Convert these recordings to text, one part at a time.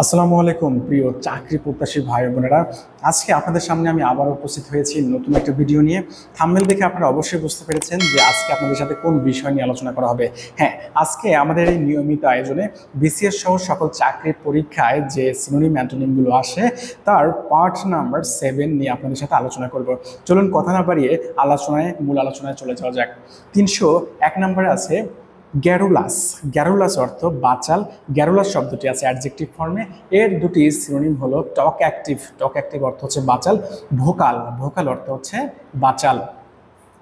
আসসালামু আলাইকুম প্রিয় চাকরি প্রত্যাশী ভাই বোনেরা। আজকে আপনাদের সামনে আমি আবার উপস্থিত হয়েছি নতুন একটা ভিডিও নিয়ে। থাম্বনেল দেখে আপনারা অবশ্যই বুঝতে পেরেছেন যে আজকে আপনাদের সাথে কোন বিষয় নিয়ে আলোচনা করা হবে। হ্যাঁ, আজকে আমাদের এই নিয়মিত আয়োজনে বিসিএস সহ সকল চাকরির পরীক্ষায় যে সিনোনিম অ্যান্টোনিমগুলো আসে তার পার্ট নাম্বার 7 নিয়ে আপনাদের সাথে আলোচনা করব। চলুন কথা না বাড়িয়ে মূল আলোচনায় চলে যাওয়া যাক। 301 নম্বরে আছে গ্যারুলাস। গ্যারুলাস অর্থ বাচাল। গ্যারুলাস শব্দটি আছে অ্যাডজেক্টিভ ফর্মে। এর দুটি সিনোনিম হলো টক অ্যাক্টিভ। টক অ্যাক্টিভ অর্থ হচ্ছে বাচাল। ভোকাল। ভোকাল অর্থ হচ্ছে বাচাল।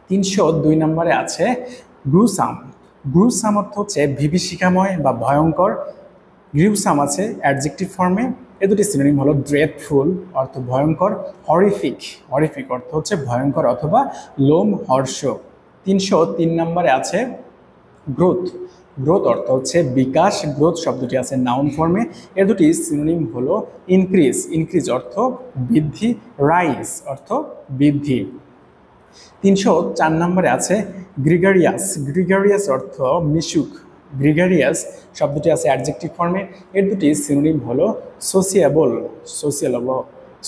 302 নম্বরে আছে গ্রুসাম। গ্রুসাম অর্থ হচ্ছে বিভীষিকাময় বা ভয়ঙ্কর। গ্রিউসাম আছে অ্যাডজেক্টিভ ফর্মে। এ দুটি সিনোনিম হলো ড্রেডফুল অর্থ ভয়ঙ্কর। হরিফিক। হরিফিক অর্থ হচ্ছে ভয়ঙ্কর অথবা লোমহর্ষ। 303 নম্বরে আছে গ্রোথ। গ্রোথ অর্থ হচ্ছে বিকাশ। গ্রোথ শব্দটি আছে নাউন ফর্মে। এর দুটি সিনোনিম হলো ইনক্রিজ। ইনক্রিজ অর্থ বৃদ্ধি। রাইজ অর্থ বৃদ্ধি। 304 নম্বরে আছে গ্রিগারিয়াস। গ্রিগারিয়াস অর্থ মিশুক। গ্রিগারিয়াস শব্দটি আছে অ্যাডজেক্টিভ ফর্মে। এর দুটি সিনোনিম হলো সোসিয়েবল।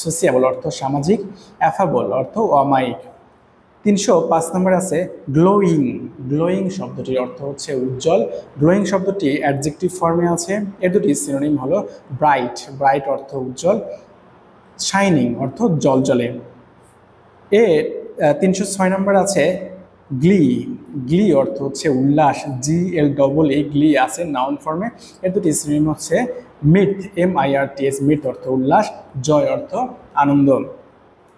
সোসিয়েবল অর্থ সামাজিক। অ্যাফাবল অর্থ অমায়িক। 305 নম্বরে আছে গ্লোয়িং। গ্লোয়িং শব্দটির অর্থ হচ্ছে উজ্জ্বল। গ্লোয়িং শব্দটি অ্যাডজেক্টিভ ফর্মে আছে। এর দুটি সিনোনিম হলো ব্রাইট। ব্রাইট অর্থ উজ্জ্বল। শাইনিং অর্থ জলজলে। 306 নম্বর আছে গ্লি। গ্লি অর্থ হচ্ছে উল্লাস। GLEE গ্লি আছে নাউন ফর্মে। এর দুটি সিনোনিম হচ্ছে মিথ। MIRTH মিথ অর্থ উল্লাস। জয় অর্থ আনন্দ।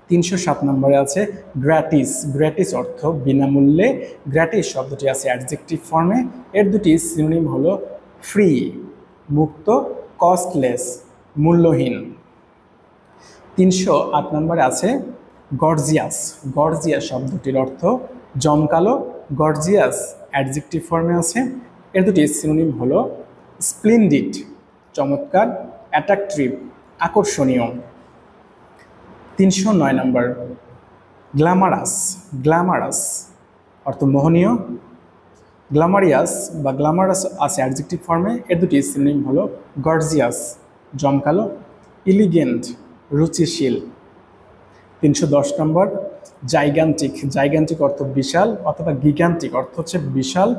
307 নম্বরে আছে গ্র্যাটিস। গ্র্যাটিস অর্থ বিনামূল্যে। গ্র্যাটিস শব্দটি আছে অ্যাডজেক্টিভ ফর্মে। এর দুটি সিনোনিম হলো ফ্রি মুক্ত। কস্টলেস মূল্যহীন। 308 নম্বরে আছে গর্জিয়াস। গর্জিয়াস শব্দটির অর্থ জমকালো। গর্জিয়াস অ্যাডজেক্টিভ ফর্মে আছে। এর দুটি সিনোনিম হলো স্প্লেন্ডিড চমৎকার। অ্যাট্রাকটিভ আকর্ষণীয়। 309 নম্বর গ্ল্যামারাস। গ্ল্যামারাস অর্থ মোহনীয়। গ্ল্যামারিয়াস বা গ্ল্যামারাস আছে অ্যাডজেক্টিভ ফর্মে। এর দুটি সিনোনিম হলো গর্জিয়াস জমকালো। ইলিগেন্ট রুচিশীল। 310 নম্বর জাইগান্টিক। জাইগান্টিক অর্থ বিশাল অথবা গিগান্টিক অর্থ হচ্ছে বিশাল।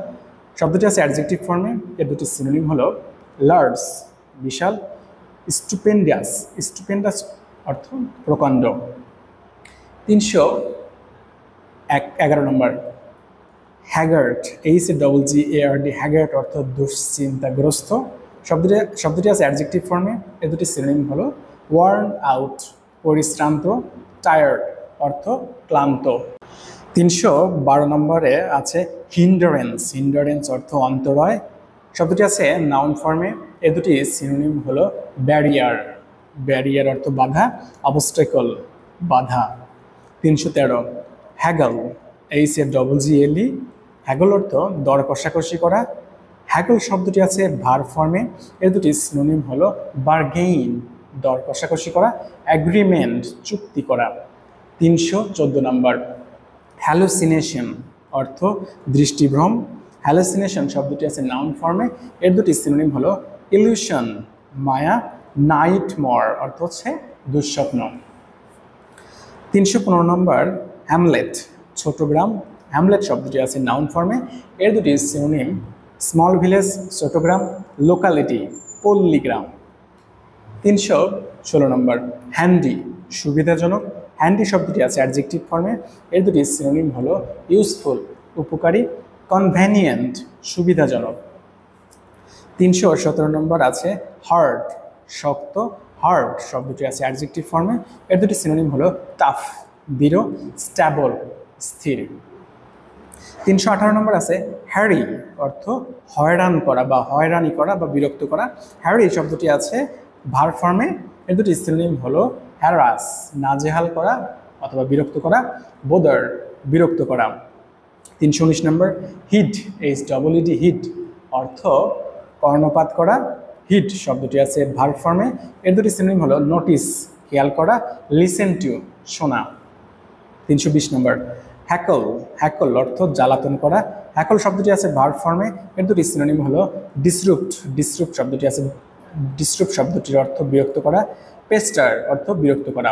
শব্দটি আছে অ্যাডজেক্টিভ ফর্মে। এর দুটি সিনোনিম হলো লার্জ বিশাল। স্টুপেন্ডাস। স্টুপেন্ডাস অর্থ প্রকাণ্ড। 311 নম্বর হ্যাগার্ট। HAGGARD। হ্যাগার্ট অর্থ দুশ্চিন্তাগ্রস্ত। শব্দটি আছে অ্যাডজেক্টিভ ফর্মে। এর দুটি সিনোনিম হলো ওয়ার্ন আউট পরিশ্রান্ত। টায়ার্ড অর্থ ক্লান্ত। 312 নম্বরে আছে হিন্ডারেন্স। হিন্ডারেন্স অর্থ অন্তরায়। শব্দটি আছে নাউন ফর্মে। এর দুটি সিনোনিম হলো ব্যারিয়ার। ব্যারিয়ার অর্থ বাধা। অবস্টাকল বাধা। 313 হ্যাগল। HAGGLE। হ্যাগল অর্থ দর কষাকষি করা। হ্যাগল শব্দটি আছে ভার ফর্মে। এর দুটি সিনোনিম হলো বার্গেইন দর কষাকষি করা। অ্যাগ্রিমেন্ট চুক্তি করা। 314 নম্বর হ্যালুসিনেশন অর্থ দৃষ্টিভ্রম। হ্যালুসিনেশন শব্দটি আছে নাউন ফর্মে। এর দুটি সিনোনিম হলো ইলিউশন মায়া। নাইটমর অর্থ হচ্ছে দুঃস্বপ্ন। 315 নম্বর হ্যামলেট ছোট গ্রাম। হ্যামলেট শব্দটি আছে নাউন ফর্মে। এর দুটি সিনোনিম স্মল ভিলেজ ছোট গ্রাম। লোকালিটি পল্লীগ্রাম। 316 নম্বর হ্যান্ডি সুবিধাজনক। হ্যান্ডি শব্দটি আছে অ্যাডজেক্টিভ ফর্মে। এর দুটি সিনোনিম হলো ইউজফুল উপকারী। কনভেনিয়েন্ট সুবিধাজনক। 317 নম্বর আছে হার্ড শক্ত। হার্ড শব্দটি আছে অ্যাডজেক্টিভ ফর্মে। এর দুটি সিনোনিম হলো টাফ দৃঢ়। স্ট্যাবল স্থির। 318 নম্বর আছে হ্যারি অর্থ হয়রান করা বা হয়রানি করা বা বিরক্ত করা। হ্যারি শব্দটি আছে ভার ফর্মে। এর দুটি সিনোনিম হলো হ্যারাস নাজেহাল করা অথবা বিরক্ত করা। বোদার বিরক্ত করা। 319 নম্বর হিড। HEED হিড অর্থ কর্ণপাত করা। হিড শব্দটি আছে ভার ফর্মে। এর দুটি সিনোনিম হলো নোটিস খেয়াল করা। লিসেন টু শোনা। 320 নম্বর হ্যাকল। হ্যাকল অর্থ জ্বালাতন করা। হ্যাকল শব্দটি আছে ভার্ব ফর্মে। এর দুটি সিনোনিম হলো ডিসরুপ্ট। ডিসরুপ্ট শব্দটি আছে ডিস্টার্ব শব্দটির অর্থ বিরক্ত করা, পেস্টার অর্থ বিরক্ত করা।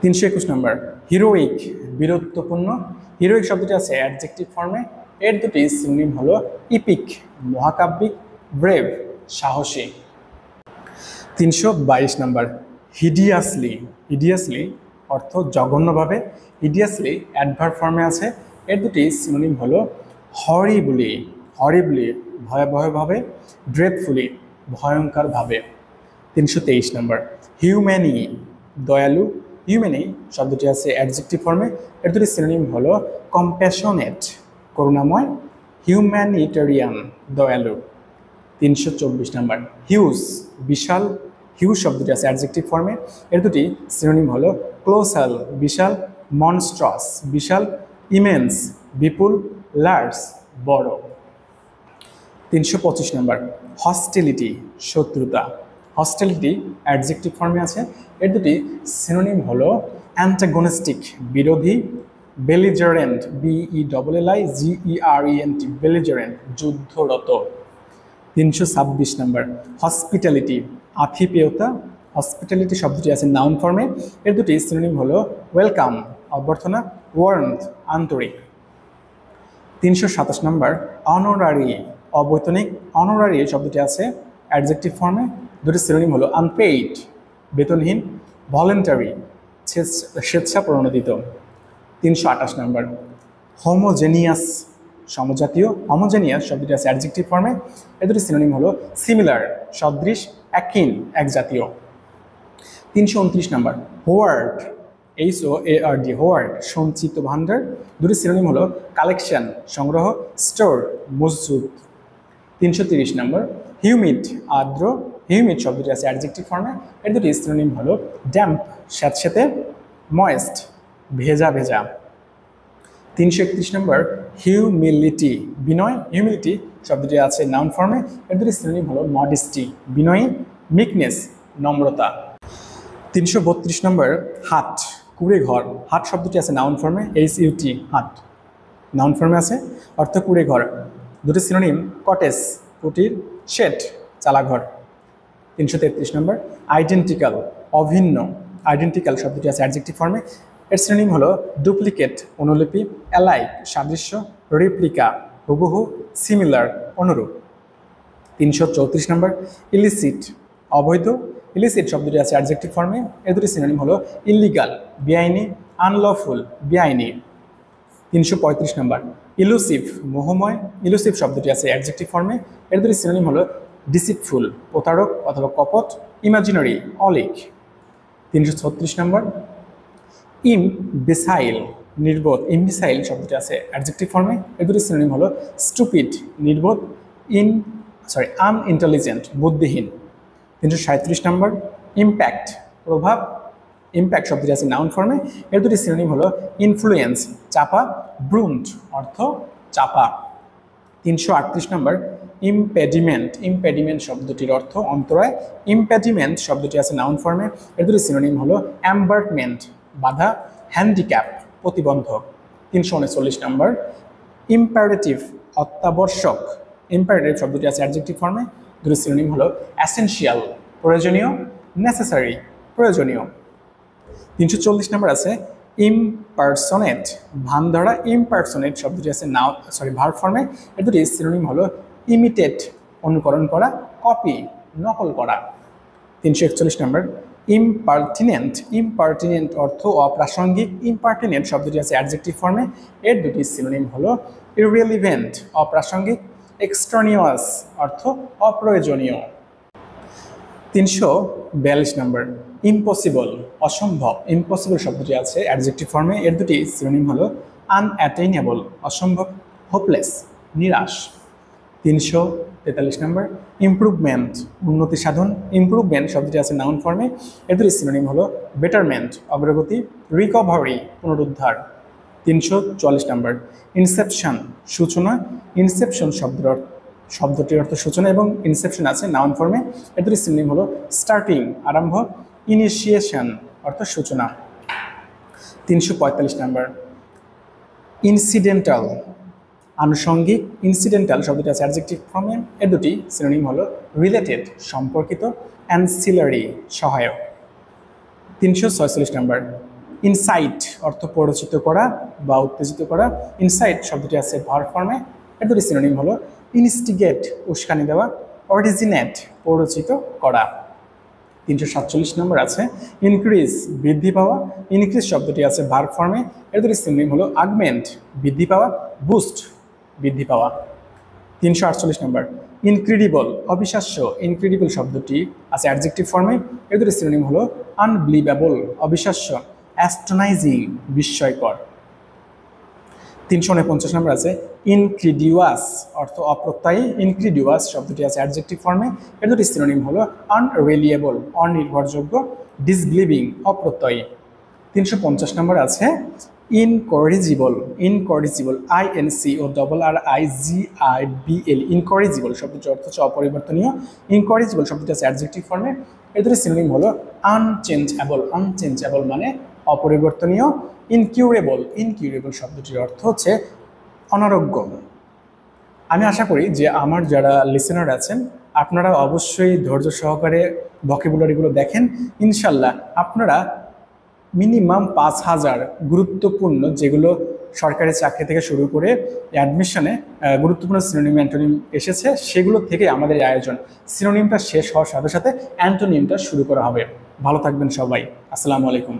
321 নম্বর হিরোইক বীরত্বপূর্ণ। হিরোইক শব্দটি আছে অ্যাডজেক্টিভ ফর্মে, এর দুটি সিনোনিম হলো ইপিক মহাকাব্যিক, ব্রেভ সাহসী। 322 নম্বর হিডিয়াসলি। হিডিয়াসলি অর্থ জঘন্যভাবে, হিডিয়াসলি অ্যাডভার্ব ফর্মে আছে, এর দুটি সিনোনিম হলো হরিবলি হরিবলি ভয়াবহভাবে, ড্রেডফুলি ভয়ঙ্করভাবে। 323 নম্বর হিউম্যানি দয়ালু। হিউম্যানি শব্দটি আছে অ্যাডজেক্টিভ ফর্মে, এর দুটি সিনোনিম হলো কম্প্যাশনেট করুণাময়, হিউম্যানিটেরিয়ান দয়ালু। 324 নম্বর হিউজ বিশাল। হিউজ শব্দটি আছে অ্যাডজেক্টিভ ফর্মে, এর দুটি সিনোনিম হলো ক্লোসাল বিশাল, মনস্ট্রাস বিশাল, ইমেন্স বিপুল, লার্জ বড়। 325 নম্বর হস্টিলিটি শত্রুতা। হস্টিলিটি অ্যাডজেক্টিভ ফর্মে আছে, এর দুটি সিনোনিম হলো অ্যান্টাগনিস্টিক বিরোধী, বেলিজারেন্ট BELLIGERENT বেলিজারেন্ট যুদ্ধরত। 326 নম্বর হসপিটালিটি আতিথেয়তা। হসপিটালিটি শব্দটি আছে নাউন ফর্মে, এর দুটি সিনোনিম হলো ওয়েলকাম অভ্যর্থনা, ওয়ার্মথ আন্তরিক। 327 নম্বর অনারারি অবৈতনিক। অনারারি শব্দটি আছে অ্যাডজেক্টিভ ফর্মে, দুটি সিনোনিম হলো আনপেইড বেতনহীন, ভলেন্টারি স্বেচ্ছা প্রণোদিত। 328 নম্বর হোমোজেনিয়াস সমজাতীয়। হোমোজেনিয়াস শব্দটি আছে অ্যাডজেক্টিভ ফর্মে, এর দুটি সিনোনিম হলো সিমিলার সদৃশ, অ্যাকিন একজাতীয়। 329 নম্বর হোয়ার্ড HOARD হোয়ার্ড সঞ্চিত ভাণ্ডার, দুটি সিনোনিম হলো কালেকশন সংগ্রহ, স্টোর মজুদ। 330 নম্বর হিউমিড আর্দ্র। হিউমিড শব্দটি আছে অ্যাডজেক্টিভ ফর্মে, এর দুটি সিনোনিম হলো ড্যাম্প স্যাঁতসেঁতে, ময়েস্ট ভেজা ভেজা। 331 নম্বর হিউমিলিটি বিনয়। হিউমিলিটি শব্দটি আছে নাউন ফর্মে, এর দুটি সিনোনিম হলো মডেস্টি বিনয়ী, মিকনেস নম্রতা। 332 নম্বর হাট কুড়ে ঘর। হাট শব্দটি আছে নাউন ফর্মে, HUT হাট নাউন ফর্মে আছে, অর্থ কুড়ে ঘর, দুটি সিনোনিম কটেজ কুটির, শেড চালাঘর। 333 নম্বর আইডেন্টিক্যাল অভিন্ন। আইডেন্টিক্যাল শব্দটি আছে অ্যাডজেক্টিভ ফর্মে, এর সিনোনিম হলো ডুপ্লিকেট অনুলিপি, অ্যালাইক সাদৃশ্য, রিপ্লিকা হুবহু, সিমিলার অনুরূপ। 334 নম্বর ইলিসিট অবৈধ। ইলিসিট শব্দটি আছে অ্যাডজেক্টিভ ফর্মে, এর দুটি সিনোনিম হলো ইলিগাল বেআইনি, আনলফুল বেআইনি। 335 নম্বর ইলুসিভ মোহময়। ইলুসিভ শব্দটি আছে অ্যাডজেক্টিভ ফর্মে, এর দুটি সিনোনিম হলো ডিসিটফুল প্রতারক অথবা কপট, ইমাজিনারি অলিক। 336 নম্বর ইমবিসাইল নির্বোধ। ইমবিসাইল শব্দটি আছে অ্যাডজেক্টিভ ফর্মে, এর দুটি সিনোনিম হলো স্টুপিড নির্বোধ, আনইন্টেলিজেন্ট বুদ্ধিহীন। 337 নম্বর ইম্প্যাক্ট প্রভাব। ইম্প্যাক্ট শব্দটি আছে নাউন ফর্মে, এর দুটি সিনোনিম হলো ইনফ্লুয়েন্স চাপা, ব্রুন্ট অর্থ চাপা। 338 নম্বর ইম্পেডিমেন্ট। ইম্পেডিমেন্ট শব্দটির অর্থ অন্তরায়, ইম্পেডিমেন্ট শব্দটি আছে নাউন ফর্মে, এর দুটি সিনোনিম হলো অ্যাম্বার্টমেন্ট বাধা, হ্যান্ডিক্যাপ প্রতিবন্ধক। 339 নম্বর ইম্পারেটিভ অত্যাবশ্যক। ইম্পারেটিভ শব্দটি আছে অ্যাডজেক্টিভ ফর্মে, দুটি সিনোনিম হলো অ্যাসেনশিয়াল প্রয়োজনীয়, নেসেসারি প্রয়োজনীয়। 340 নম্বর আছে ইমপারসনেট ভান ধরা। ইমপারসনেট শব্দটি আছে ভার্ব ফর্মে, এর দুটি সিনোনিম হলো ইমিটেট অনুকরণ করা, কপি নকল করা। 341 নম্বর ইমপার্টিনেন্ট। ইমপার্টিনেন্ট অর্থ অপ্রাসঙ্গিক। ইমপার্টিনেন্ট শব্দটি আছে অ্যাডজেক্টিভ ফর্মে, এর দুটি সিনোনিম হলো ইররিলেভেন্ট অপ্রাসঙ্গিক, এক্সট্রানিয়াস অর্থ অপ্রয়োজনীয়। 342 নম্বর ইম্পসিবল অসম্ভব। ইম্পসিবল শব্দটি আছে অ্যাডজেক্টিভ ফর্মে, এর দুটি সিনোনিম হলো আনঅ্যাটেইনেবল অসম্ভব, হোপলেস নিরাশ। 343 নম্বর ইমপ্রুভমেন্ট উন্নতি সাধন। ইমপ্রুভমেন্ট শব্দটি আছে নাউন ফর্মে, এর দুটি সিনোনিম হলো বেটারমেন্ট অগ্রগতি, রিকভারি পুনরুদ্ধার। 344 নম্বর ইনসেপশন সূচনা। ইনসেপশন শব্দটির অর্থ সূচনা এবং ইনসেপশন আছে নাউন ফর্মে, এর দুটি সিনোনিম হলো স্টার্টিং আরম্ভ, ইনিশিয়েশন অর্থ সূচনা। 345 নম্বর ইনসিডেন্টাল আনুষঙ্গিক, ইনসিডেন্টাল শব্দটি আছে অ্যাডজেক্টিভ ফর্মে। এর দুটি সিনোনিম হলো রিলেটেড সম্পর্কিত, অ্যানসিলারি সহায়ক। 346 নম্বর, ইনসাইট অর্থ প্ররোচিত করা বা উত্তেজিত করা। ইনসাইট শব্দটি আছে ভার্ব ফর্মে। এর দুটি সিনোনিম হলো ইনস্টিগেট উস্কানি দেওয়া, অরিজিনেট প্ররোচিত করা। 347 নম্বর আছে ইনক্রিজ বৃদ্ধি পাওয়া। ইনক্রিজ শব্দটি আছে ভার্ব ফর্মে। এর দুটি সিনোনিম হলো আগমেন্ট বৃদ্ধি পাওয়া, বুস্ট বৃদ্ধি পাওয়া। 348 নম্বর, ইনক্রেডিবল অবিশ্বাস্য। ইনক্রেডিবল শব্দটি আছে অ্যাডজেক্টিভ ফর্মে। এর দুটি সিনোনিম হলো আনবিলিভেবল অবিশ্বাস্য, অ্যাস্টনাইজিং বিস্ময়কর। 349 নম্বর আছে ইনক্রিডিউয়াস অর্থ অপ্রত্যয়ী। ইনক্রিডিউয়াস শব্দটি আছে অ্যাডজেক্টিভ ফর্মে। এর দুটি সিনোনিম হলো আনরিলিয়েবল অনির্ভরযোগ্য, ডিসবিলিভিং অপ্রত্যয়ী। 350 নম্বর আছে ইনকরিজিবল। ইনকরিজিবল INCORRIGIBL ইনকরিজিবল শব্দটির অর্থ হচ্ছে অপরিবর্তনীয়। ইনকরিজিবল শব্দটি আছে অ্যাডজেক্টিভ ফর্মে। এর দুটি সিনোনিম হলো আনচেঞ্জেবল। আনচেঞ্জেবল মানে অপরিবর্তনীয়। ইনকিউরেবল। ইনকিউরেবল শব্দটির অর্থ হচ্ছে অনারোগ্য। আমি আশা করি যে আমার যারা লিসেনার আছেন আপনারা অবশ্যই ধৈর্য সহকারে ভোকাবুলারিগুলো দেখেন। ইনশাল্লাহ আপনারা মিনিমাম 5000 গুরুত্বপূর্ণ, যেগুলো সরকারি চাকরি থেকে শুরু করে অ্যাডমিশনে গুরুত্বপূর্ণ সিনোনিম অ্যান্টোনিম এসেছে, সেগুলো থেকে আমাদের এই আয়োজন। সিনোনিমটা শেষ হওয়ার সাথে সাথে অ্যান্টোনিমটা শুরু করা হবে। ভালো থাকবেন সবাই। আসসালামু আলাইকুম।